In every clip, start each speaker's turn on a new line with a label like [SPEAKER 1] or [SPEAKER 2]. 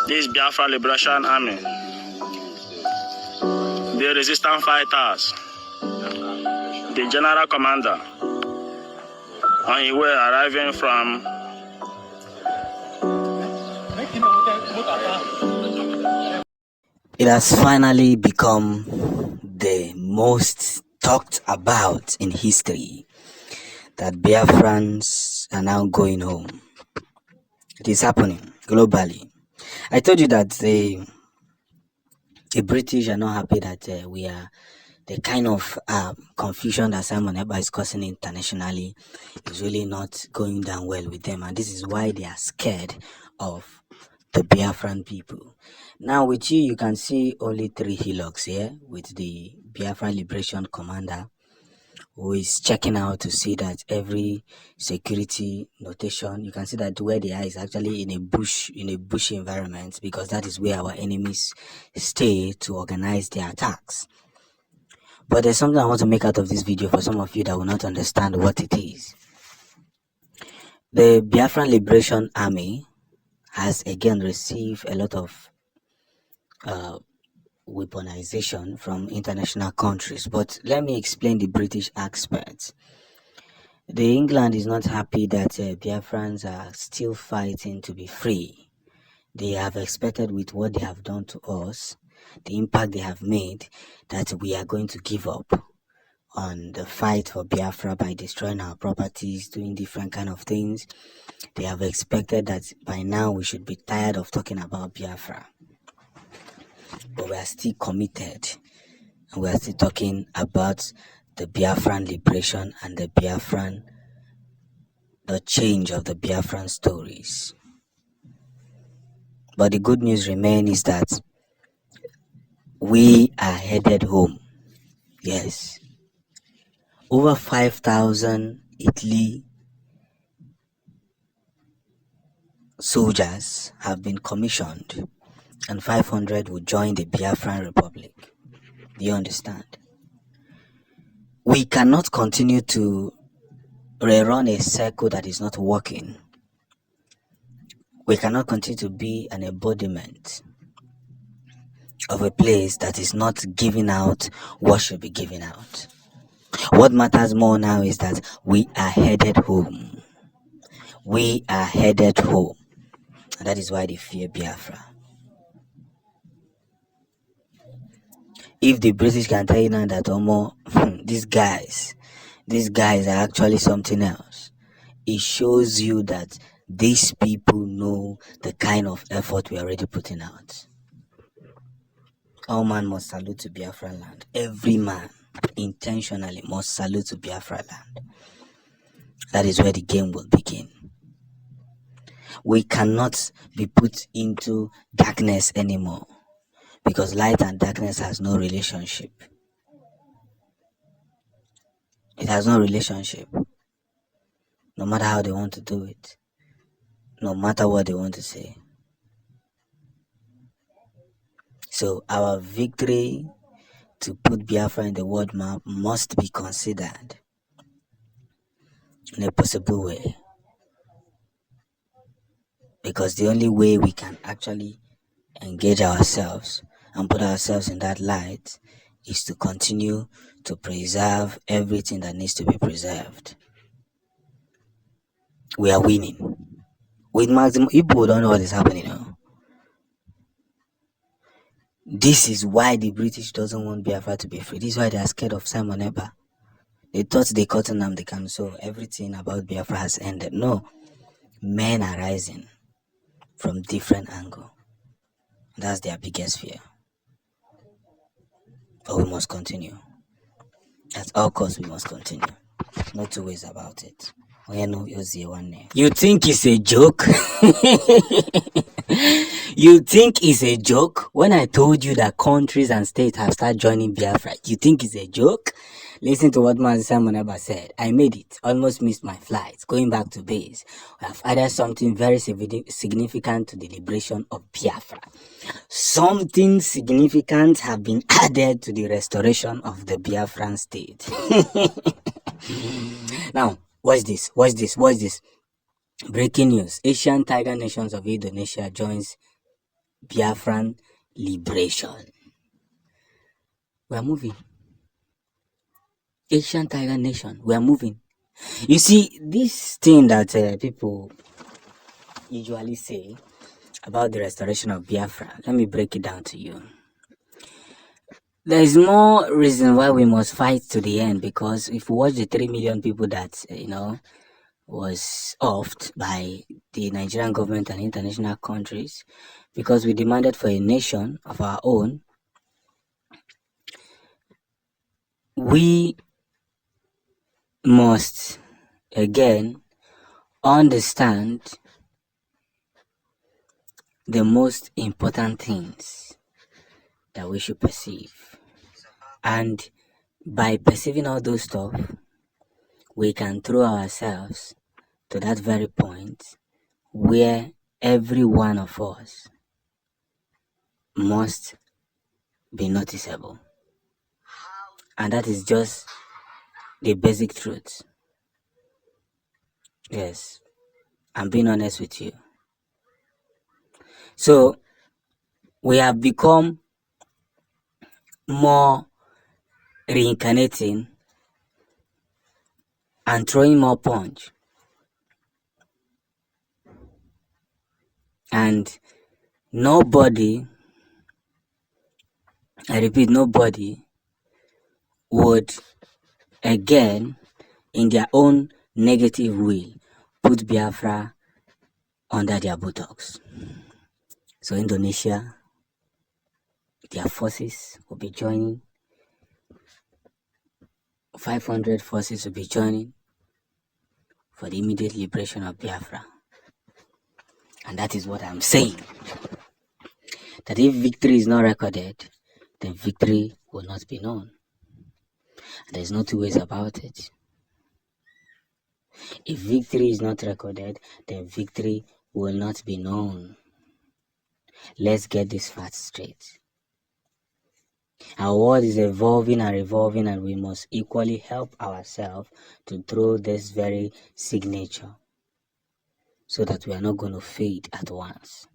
[SPEAKER 1] This Biafra Liberation Army, the resistant fighters, the general commander, on his way arriving from
[SPEAKER 2] It has finally become the most talked about in history that Biafrans are now going home. It is happening globally. I told you that the British are not happy that we are the kind of confusion that Simon Ekpa is causing internationally is really not going down well with them, and this is why they are scared of the Biafran people. Now with you can see only 3 hillocks here with the Biafran Liberation Commander, who is checking out to see that every security notation, you can see that where they are is actually in a bush environment, because that is where our enemies stay to organize their attacks. But there's something I want to make out of this video for some of you that will not understand what it is. The Biafran Liberation Army has again received a lot of weaponization from international countries. But let me explain the British aspect. The England is not happy that Biafrans are still fighting to be free. They have expected with what they have done to us, the impact they have made, that we are going to give up on the fight for Biafra by destroying our properties, doing different kind of things. They have expected that by now we should be tired of talking about Biafra. But we are still committed, and we are still talking about the Biafran liberation and the change of the Biafran stories. But the good news remains is that we are headed home. Yes. Over 5,000 Italy soldiers have been commissioned, and 500 will join the Biafran Republic. Do you understand? We cannot continue to rerun a circle that is not working. We cannot continue to be an embodiment of a place that is not giving out what should be given out. What matters more now is that we are headed home. We are headed home. And that is why they fear Biafra. If the British can tell you now that these guys are actually something else, it shows you that these people know the kind of effort we are already putting out. All man must salute to Biafra land. Every man intentionally must salute to Biafra land. That is where the game will begin. We cannot be put into darkness anymore, because light and darkness has no relationship. It has no relationship. No matter how they want to do it, no matter what they want to say. So our victory to put Biafra in the world map must be considered in a possible way. Because the only way we can actually engage ourselves and put ourselves in that light is to continue to preserve everything that needs to be preserved. We are winning. With maximum, people don't know what is happening now. This is why the British doesn't want Biafra to be free. This is why they are scared of Simon Ekpa. They thought they caught him, they can, so everything about Biafra has ended. No, men are rising from different angle. That's their biggest fear. But we must continue. At all costs, we must continue. No two ways about it. You think it's a joke? You think it's a joke? When I told you that countries and states have started joining Biafra, you think it's a joke? Listen to what Simon Ekpa said. I made it. Almost missed my flight. Going back to base. We have added something very significant to the liberation of Biafra. Something significant have been added to the restoration of the Biafran state. Now, what's this? Breaking news. Asian tiger nations of Indonesia joins Biafran liberation. We are moving. Asian Tiger Nation, we are moving. You see, this thing that people usually say about the restoration of Biafra, let me break it down to you. There is more reason why we must fight to the end, because if we watch the 3 million people that, was offed by the Nigerian government and international countries, because we demanded for a nation of our own, we must again understand the most important things that we should perceive. And by perceiving all those stuff, we can throw ourselves to that very point where every one of us must be noticeable. And that is just the basic truth. Yes, I'm being honest with you. So we have become more reincarnating and throwing more punch. And nobody, I repeat, nobody would again, in their own negative will, put Biafra under their buttocks. So Indonesia, their forces will be joining. 500 forces will be joining for the immediate liberation of Biafra. And that is what I'm saying. That if victory is not recorded, then victory will not be known. And there's no two ways about it. If victory is not recorded, then victory will not be known. Let's get this fact straight. Our world is evolving and revolving, and we must equally help ourselves to throw this very signature so that we are not going to fade at once.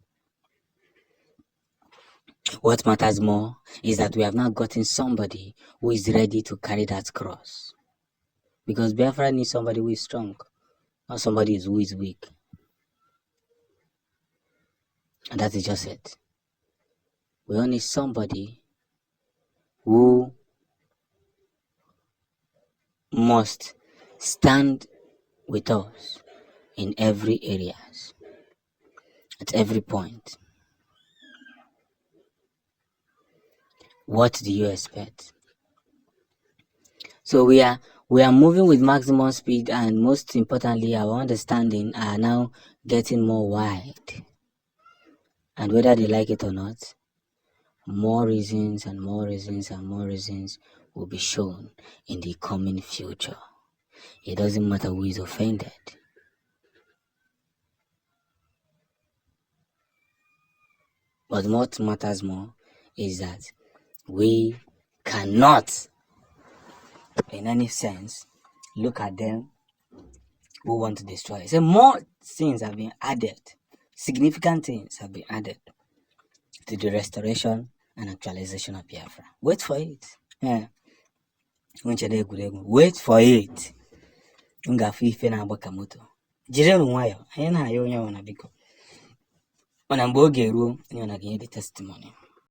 [SPEAKER 2] What matters more is that we have not gotten somebody who is ready to carry that cross. Because Biafra needs somebody who is strong, not somebody who is weak. And that is just it. We all need somebody who must stand with us in every areas, at every point. What do you expect? So we are moving with maximum speed, and most importantly, our understanding are now getting more wide. And whether they like it or not, more reasons and more reasons and more reasons will be shown in the coming future. It doesn't matter who is offended. But what matters more is that we cannot, in any sense, look at them who want to destroy. So more things have been added, significant things have been added to the restoration and actualization of Biafra. Wait for it. Yeah. Wait for it. Ngafe ife na-agbaka moto. Jirenụ nwayọ, anyị na-ayọ onye ọbụla biko. Mana mgbe oge ruo, onye ọbụla ga-enye the testimony.